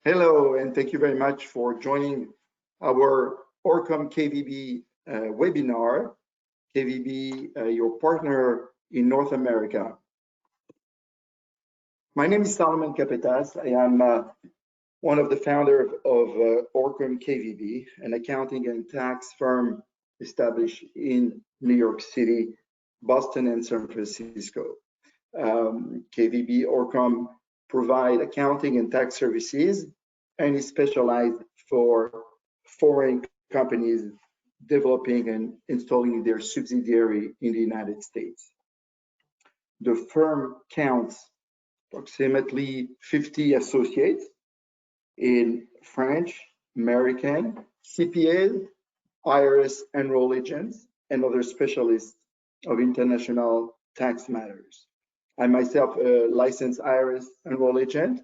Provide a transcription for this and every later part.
Hello, and thank you very much for joining our ORCOM KVB webinar. KVB, your partner in North America. My name is Salomon Kapetas. I am one of the founders of ORCOM KVB, an accounting and tax firm established in New York City, Boston, and San Francisco. KVB ORCOM provide accounting and tax services and is specialized for foreign companies developing and installing their subsidiary in the United States. The firm counts approximately 50 associates in French, American, CPAs, IRS enroll agents, and other specialists of international tax matters. I'm myself a licensed IRS enroll agent.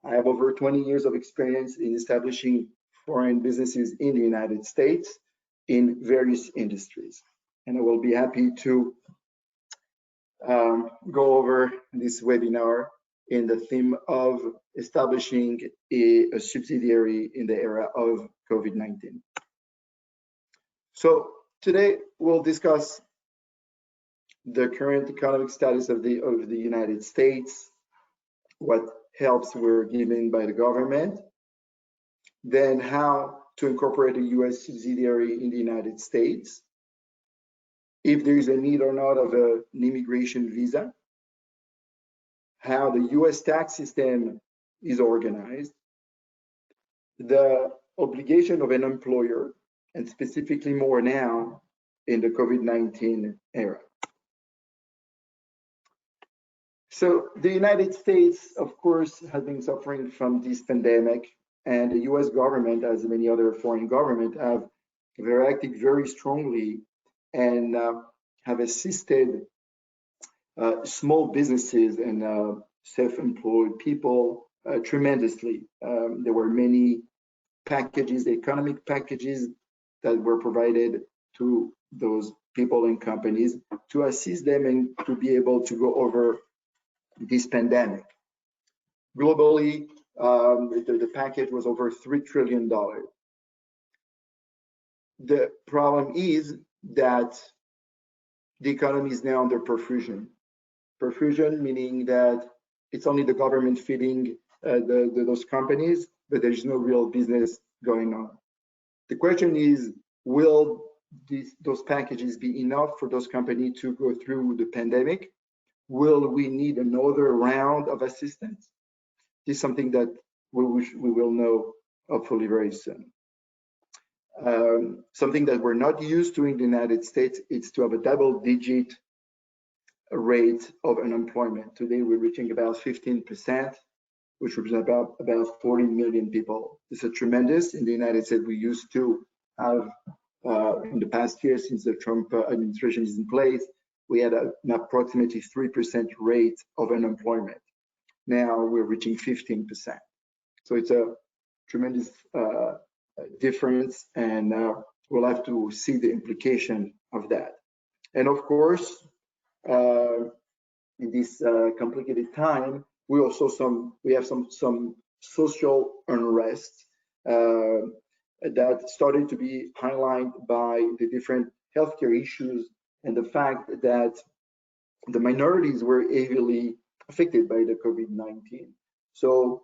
I have over 20 years of experience in establishing foreign businesses in the United States in various industries. And I will be happy to go over this webinar in the theme of establishing a subsidiary in the era of COVID-19. So today we'll discuss the current economic status of the United States, what helps were given by the government, then how to incorporate a U.S. subsidiary in the United States, if there is a need or not of an immigration visa, how the U.S. tax system is organized, the obligation of an employer, and specifically more now in the COVID-19 era. So the United States, of course, has been suffering from this pandemic, and the US government, as many other foreign governments, have reacted very strongly and have assisted small businesses and self-employed people tremendously. There were many packages, economic packages that were provided to those people and companies to assist them and to be able to go over this pandemic. Globally, the package was over $3 trillion. The problem is that the economy is now under perfusion. Perfusion meaning that it's only the government feeding those companies, but there's no real business going on. The question is, will those packages be enough for those companies to go through the pandemic? Will we need another round of assistance? This is something that we will know hopefully very soon. Something that we're not used to in the United States is to have a double-digit rate of unemployment. Today we're reaching about 15%, which represents about 40 million people. This is tremendous. In the United States, we used to have in the past year, since the Trump administration is in place, we had an approximately 3% rate of unemployment. Now we're reaching 15%. So it's a tremendous difference, and we'll have to see the implication of that. And of course, in this complicated time, we have some social unrest that started to be highlighted by the different healthcare issues and the fact that the minorities were heavily affected by the COVID-19. So,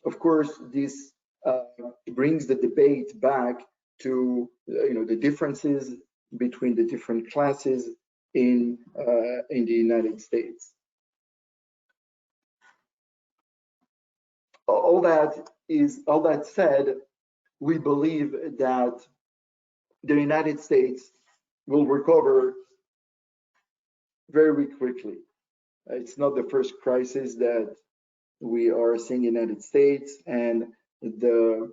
of course, this brings the debate back to the differences between the different classes in the United States. All that said, we believe that the United States will recover very quickly. It's not the first crisis that we are seeing in the United States, and the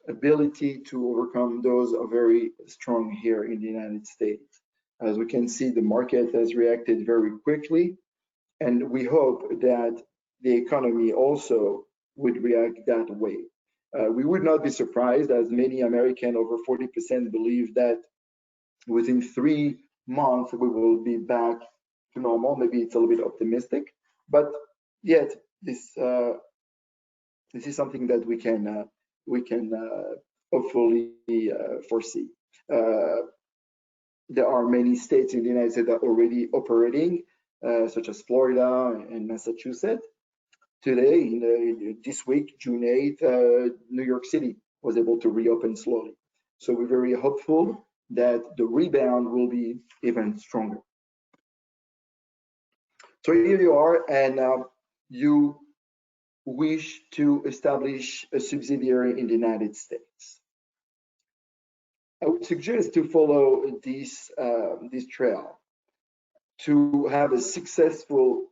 ability to overcome those are very strong here in the United States. As we can see, the market has reacted very quickly, and we hope that the economy also would react that way. We would not be surprised, as many Americans, over 40%, believe that within 3 months we will be back to normal. Maybe it's a little bit optimistic, but yet this This is something that we can hopefully foresee. There are many states in the United States that are already operating, such as Florida and Massachusetts. Today, this week, June 8th, New York City was able to reopen slowly. So we're very hopeful that the rebound will be even stronger. So here you are, and you wish to establish a subsidiary in the United States. I would suggest to follow this trail to have a successful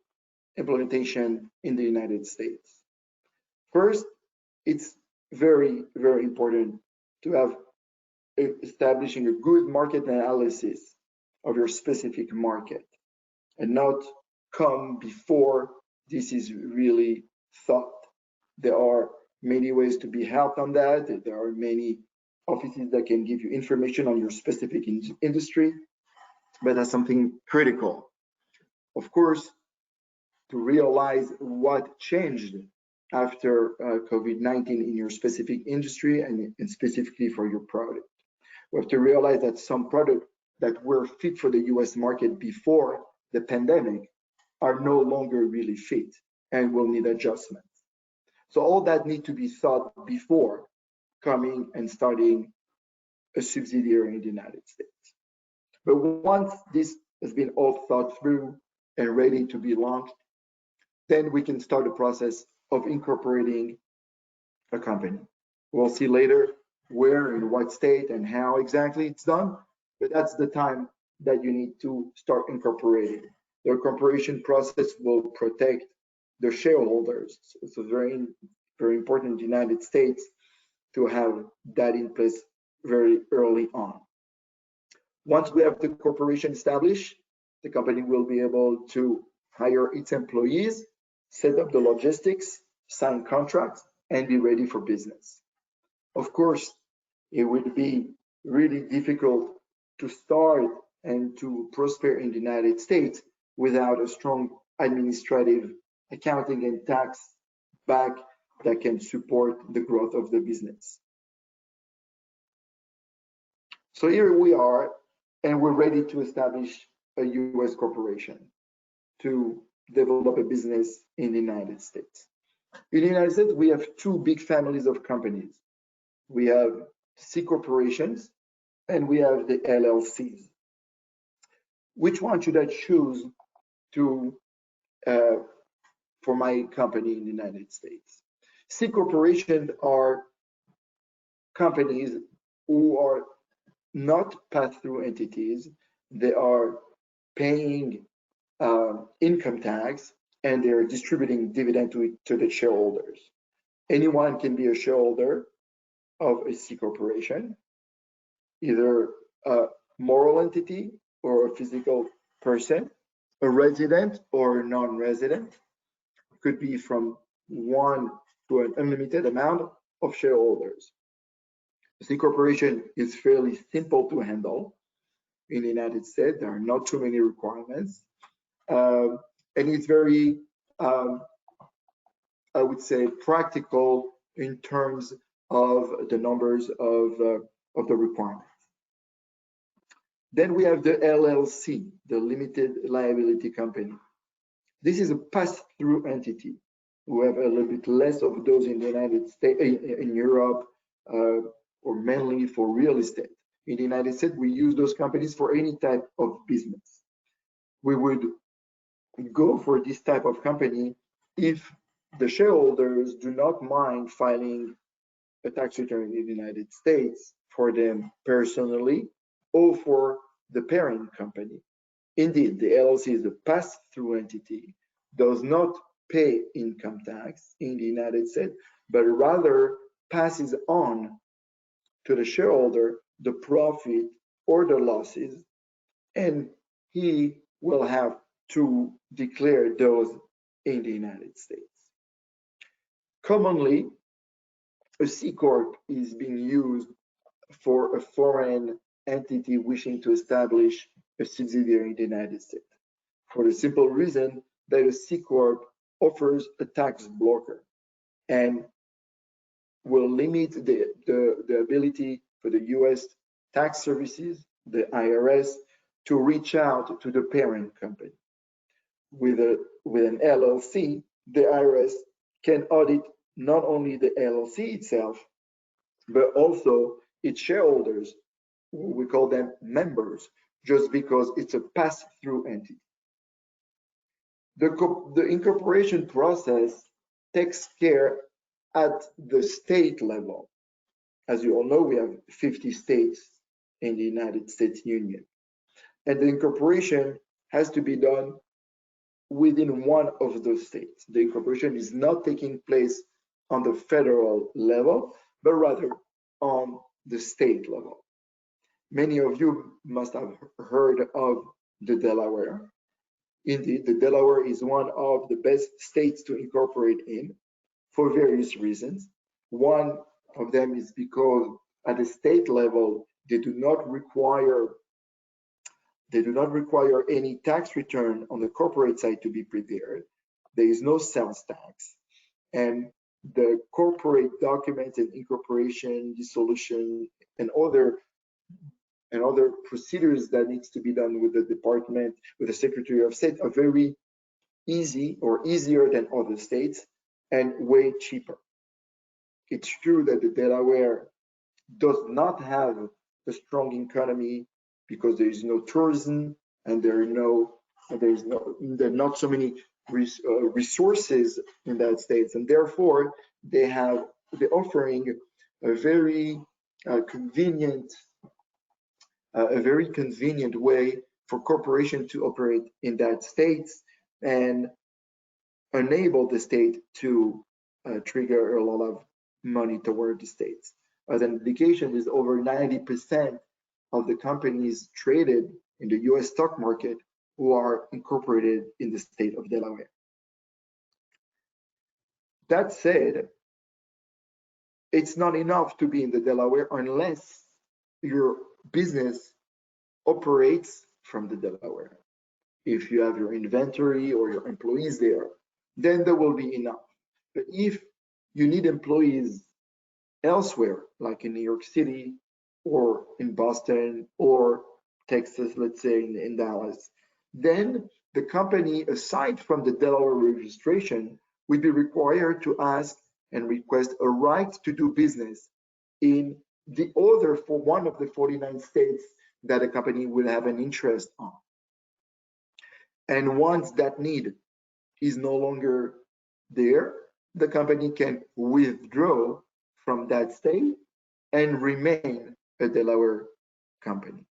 implementation in the United States. First, it's very, very important to have establishing a good market analysis of your specific market and not come before this is really thought. There are many ways to be helped on that. There are many offices that can give you information on your specific industry, but that's something critical. Of course, to realize what changed after COVID-19 in your specific industry and specifically for your product. We have to realize that some products that were fit for the US market before the pandemic are no longer really fit and will need adjustments. So all that need to be thought before coming and starting a subsidiary in the United States. But once this has been all thought through and ready to be launched, then we can start the process of incorporating a company. We'll see later where and what state and how exactly it's done, but that's the time that you need to start incorporating. The incorporation process will protect the shareholders. So it's very, very important in the United States to have that in place very early on. Once we have the corporation established, the company will be able to hire its employees, set up the logistics, sign contracts, and be ready for business. Of course, it would be really difficult to start and to prosper in the United States without a strong administrative, accounting, and tax back that can support the growth of the business. So here we are, and we're ready to establish a US corporation to develop a business in the United States. In the United States, we have two big families of companies. We have C corporations and we have the LLCs. Which one should I choose to for my company in the United States? C corporations are companies who are not pass-through entities. They are paying income tax and they're distributing dividend to the shareholders. Anyone can be a shareholder of a C corporation, either a moral entity or a physical person, a resident or a non-resident. Could be from one to an unlimited amount of shareholders. A C corporation is fairly simple to handle. In the United States, there are not too many requirements. And it's very, I would say, practical in terms of the numbers of the requirements. Then we have the LLC, the limited liability company. This is a pass-through entity. We have a little bit less of those in the United States, in Europe, or mainly for real estate. In the United States, we use those companies for any type of business. We would go for this type of company if the shareholders do not mind filing a tax return in the United States for them personally or for the parent company. Indeed, the LLC is a pass-through entity, does not pay income tax in the United States, but rather passes on to the shareholder the profit or the losses, and he will have to declare those in the United States. Commonly, a C Corp is being used for a foreign entity wishing to establish a subsidiary in the United States, for the simple reason that a C Corp offers a tax blocker. And will limit the ability for the US tax services, the IRS, to reach out to the parent company. With an LLC, the IRS can audit not only the LLC itself, but also its shareholders. We call them members, just because it's a pass-through entity. The incorporation process takes care at the state level. As you all know, we have 50 states in the United States Union. And the incorporation has to be done within one of those states. The incorporation is not taking place on the federal level, but rather on the state level. Many of you must have heard of the Delaware. Indeed, the Delaware is one of the best states to incorporate in for various reasons. One of them is because at the state level, they do not require any tax return on the corporate side to be prepared. There is no sales tax. And the corporate documents and incorporation, dissolution, and other procedures that needs to be done with the department, with the Secretary of State, are very easy or easier than other states and way cheaper. It's true that the Delaware does not have a strong economy because there is no tourism and there are not so many resources in that state, and therefore they're offering a very convenient way for corporation to operate in that state and enable the state to trigger a lot of money toward the states. As an indication, is over 90% of the companies traded in the US stock market who are incorporated in the state of Delaware. That said, it's not enough to be in the Delaware unless your business operates from the Delaware. If you have your inventory or your employees there, then there will be enough. But if you need employees elsewhere, like in New York City or in Boston or Texas, let's say in Dallas, then the company, aside from the Delaware registration, would be required to ask and request a right to do business in the other for one of the 49 states that a company will have an interest on. And once that need is no longer there, the company can withdraw from that state and remain a Delaware company.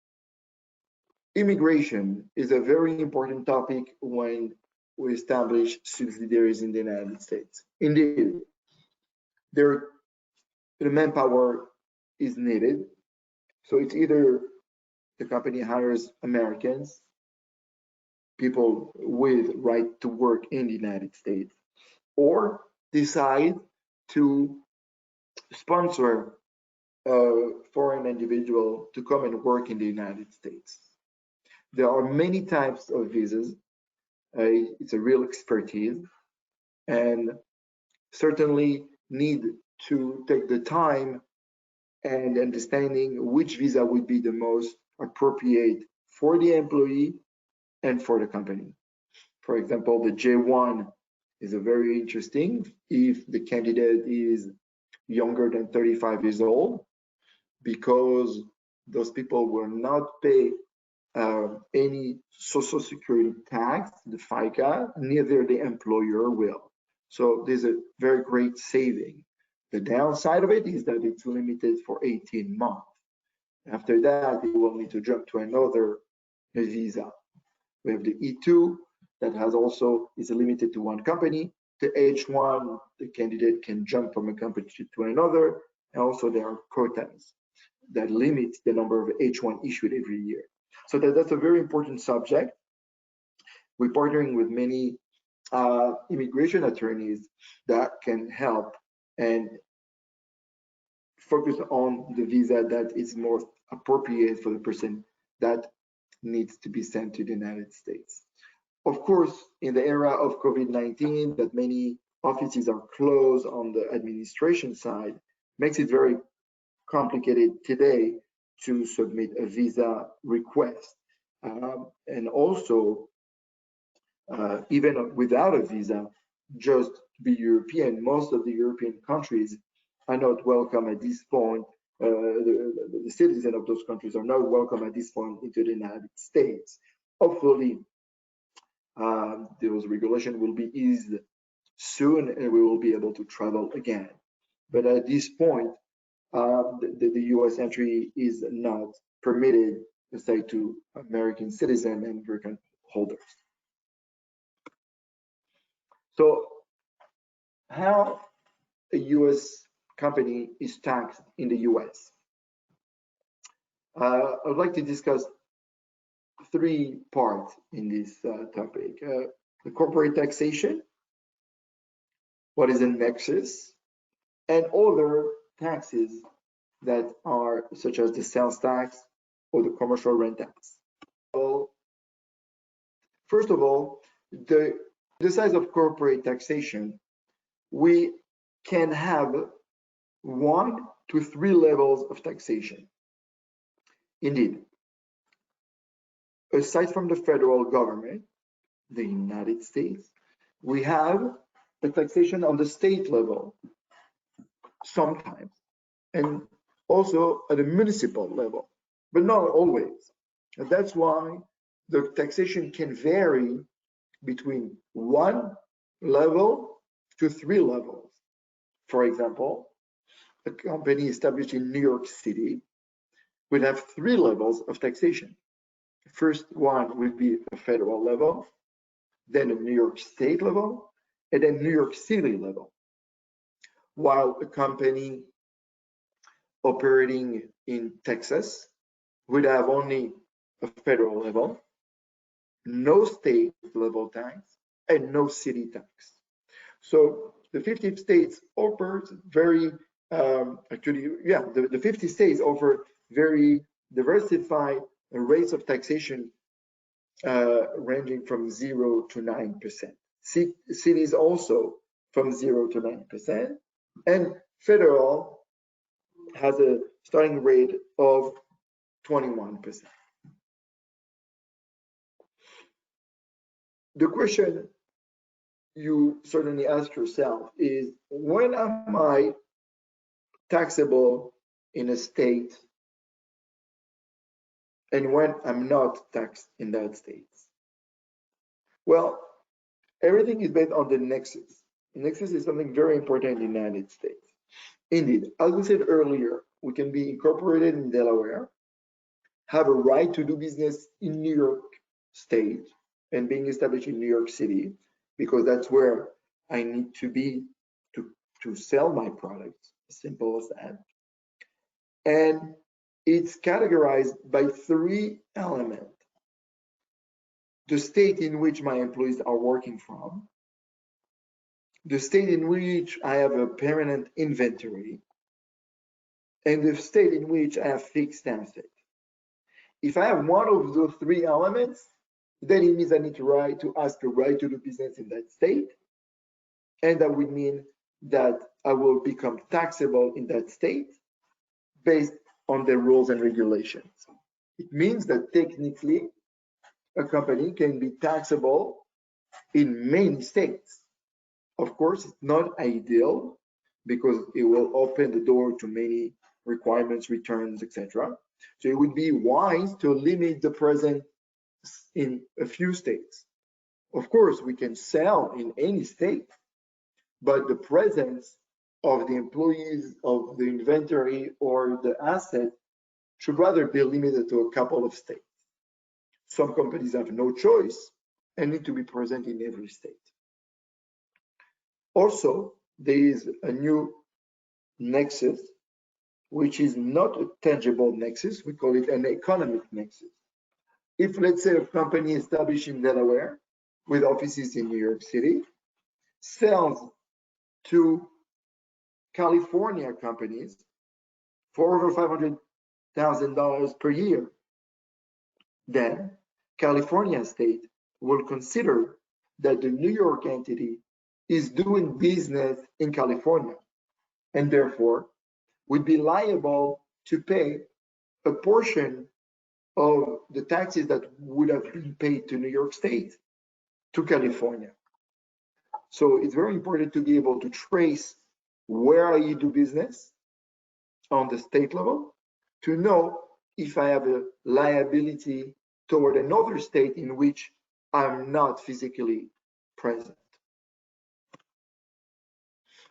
Immigration is a very important topic when we establish subsidiaries in the United States. Indeed, the manpower is needed. So it's either the company hires Americans, people with right to work in the United States, or decide to sponsor a foreign individual to come and work in the United States. There are many types of visas. It's a real expertise, and certainly need to take the time and understanding which visa would be the most appropriate for the employee and for the company. For example, the J1 is a very interesting if the candidate is younger than 35 years old, because those people will not pay any social security tax, the FICA, neither the employer will. So there's a very great saving. The downside of it is that it's limited for 18 months. After that, you will need to jump to another visa. We have the E2 that is limited to one company. The H1, the candidate can jump from a company to another. And also there are quotas that limit the number of H1 issued every year. So that's a very important subject. We're partnering with many immigration attorneys that can help and focus on the visa that is most appropriate for the person that needs to be sent to the United States. Of course, in the era of COVID-19, that many offices are closed on the administration side, makes it very complicated today to submit a visa request. And also, even without a visa, just to be European, most of the European countries are not welcome at this point. The citizens of those countries are not welcome at this point into the United States. Hopefully, those regulations will be eased soon and we will be able to travel again. But at this point, the US entry is not permitted, let's say, to American citizens and green card holders. So how a US company is taxed in the US? I would like to discuss three parts in this topic. The corporate taxation, what is a nexus, and other taxes that are such as the sales tax or the commercial rent tax. Well, first of all, the size of corporate taxation, we can have 1 to 3 levels of taxation. Indeed, aside from the federal government, the United States, we have the taxation on the state level sometimes, and also at a municipal level, but not always. And that's why the taxation can vary between 1 level to 3 levels. For example, a company established in New York City would have 3 levels of taxation. The first one would be a federal level, then a New York State level, and then New York City level. While a company operating in Texas would have only a federal level, no state level tax, and no city tax. So the 50 states offers very, the 50 states offer very diversified rates of taxation ranging from 0 to 9%. Cities also from 0 to 9%, and federal has a starting rate of 21%. The question you certainly ask yourself is, when am I taxable in a state and when I'm not taxed in that state? Well, everything is based on the nexus. The nexus is something very important in the United States. Indeed, as we said earlier, we can be incorporated in Delaware, have a right to do business in New York State, and being established in New York City, because that's where I need to be to sell my products, as simple as that. And it's categorized by 3 elements. The state in which my employees are working from, the state in which I have a permanent inventory, and the state in which I have fixed assets. If I have one of those 3 elements, then it means I need to ask a right to do business in that state, and that would mean that I will become taxable in that state based on the rules and regulations. It means that technically a company can be taxable in many states. Of course, it's not ideal because it will open the door to many requirements, returns, etc. So it would be wise to limit the presence in a few states. Of course, we can sell in any state, but the presence of the employees, of the inventory, or the asset should rather be limited to a couple of states. Some companies have no choice and need to be present in every state. Also, there is a new nexus, which is not a tangible nexus. We call it an economic nexus. If, let's say, a company established in Delaware with offices in New York City sells to California companies for over $500,000 per year, then California state will consider that the New York entity is doing business in California, and therefore would be liable to pay a portion of the taxes that would have been paid to New York State, to California. So it's very important to be able to trace where you do business on the state level, to know if I have a liability toward another state in which I'm not physically present.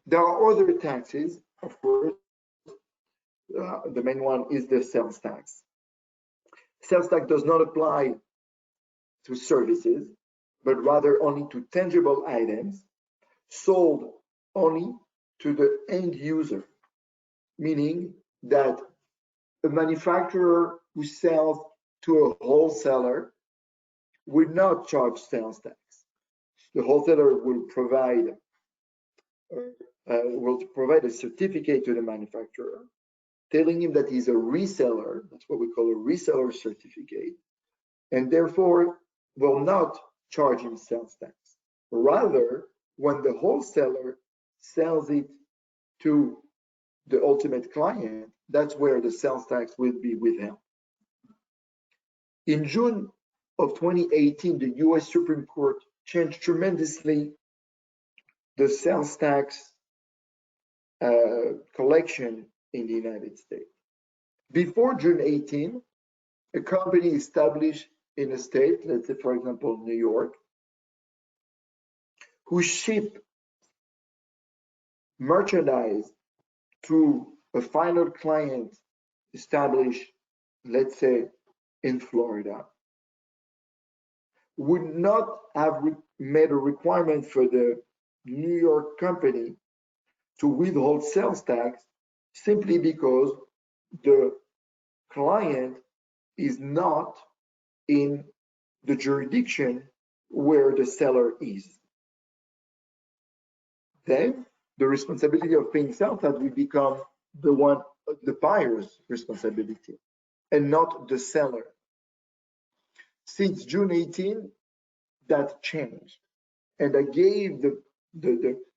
There are other taxes, of course. The main one is the sales tax. Sales tax does not apply to services, but rather only to tangible items sold only to the end user, meaning that a manufacturer who sells to a wholesaler would not charge sales tax. The wholesaler will provide a certificate to the manufacturer telling him that he's a reseller. That's what we call a reseller certificate, and therefore will not charge him sales tax. Rather, when the wholesaler sells it to the ultimate client, that's where the sales tax will be withheld. In June of 2018, the US Supreme Court changed tremendously the sales tax collection in the United States. Before June 18, a company established in a state, let's say for example New York, who ship merchandise to a final client established, let's say in Florida, would not have made a requirement for the New York company to withhold sales tax simply because the client is not in the jurisdiction where the seller is. Then the responsibility of paying sales tax will become the buyer's responsibility and not the seller. Since June 18, that changed, and I gave the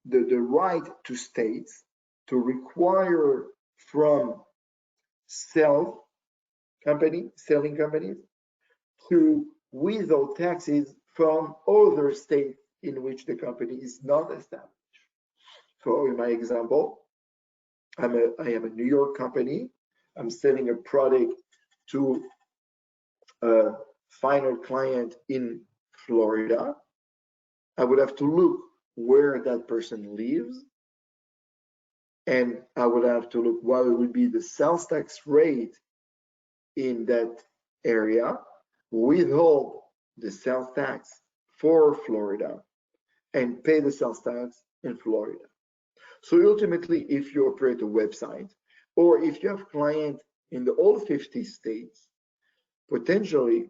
right to states to require from selling companies to withhold taxes from other states in which the company is not established. So in my example, I am a New York company. I'm selling a product to a final client in Florida. I would have to look where that person lives, and I would have to look what would be the sales tax rate in that area, withhold the sales tax for Florida, and pay the sales tax in Florida. So ultimately, if you operate a website, or if you have clients in the all 50 states, potentially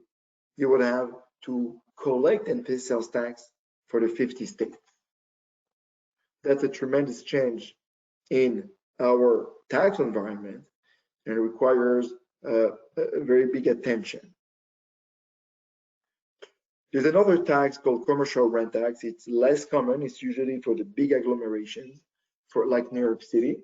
you would have to collect and pay sales tax for the 50 states. That's a tremendous change in our tax environment and requires a very big attention. There's another tax called commercial rent tax. It's less common. It's usually for the big agglomerations, for like New York City,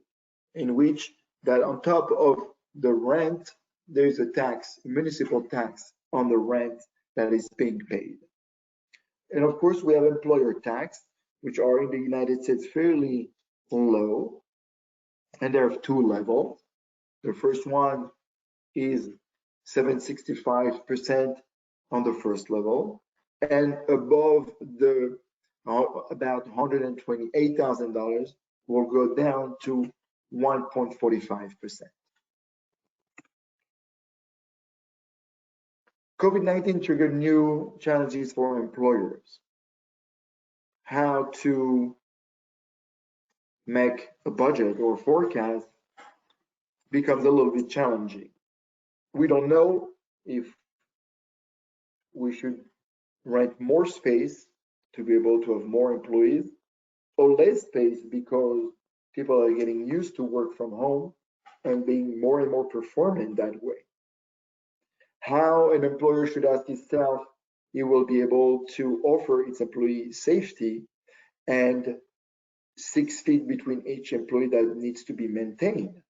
in which that on top of the rent, there's a tax, a municipal tax on the rent that is being paid. And of course, we have employer tax, which are in the United States fairly low, and there are two levels. The first one is 765% on the first level, and above the about $128,000 will go down to 1.45%. COVID-19 triggered new challenges for employers. How to make a budget or forecast becomes a little bit challenging. We don't know if we should rent more space to be able to have more employees, or less space because people are getting used to work from home and being more and more performant that way. How an employer should ask itself, it will be able to offer its employee safety and 6 feet between each employee that needs to be maintained.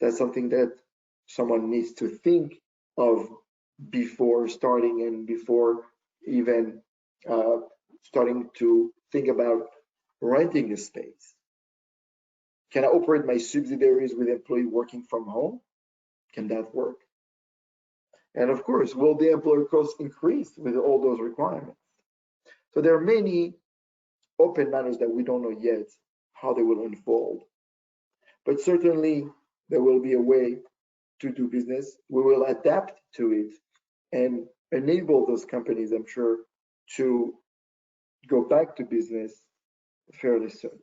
That's something that someone needs to think of before starting and before even starting to think about renting a space. Can I operate my subsidiaries with employee working from home? Can that work? And of course, will the employer costs increase with all those requirements? So there are many open matters that we don't know yet how they will unfold. But certainly there will be a way to do business. We will adapt to it and enable those companies, I'm sure, to go back to business fairly soon.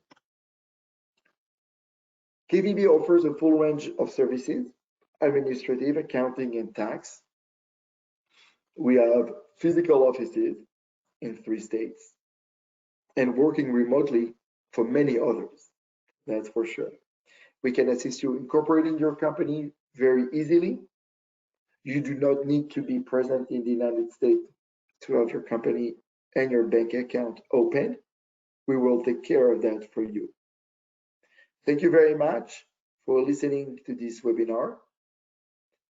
KVB offers a full range of services, administrative, accounting, and tax. We have physical offices in 3 states and working remotely for many others, that's for sure. We can assist you incorporating your company very easily. You do not need to be present in the United States to have your company and your bank account open. We will take care of that for you. Thank you very much for listening to this webinar.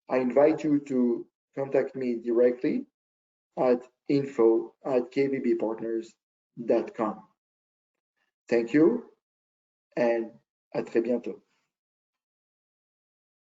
I invite you to contact me directly at info@kvbpartners.com. Thank you and à très bientôt.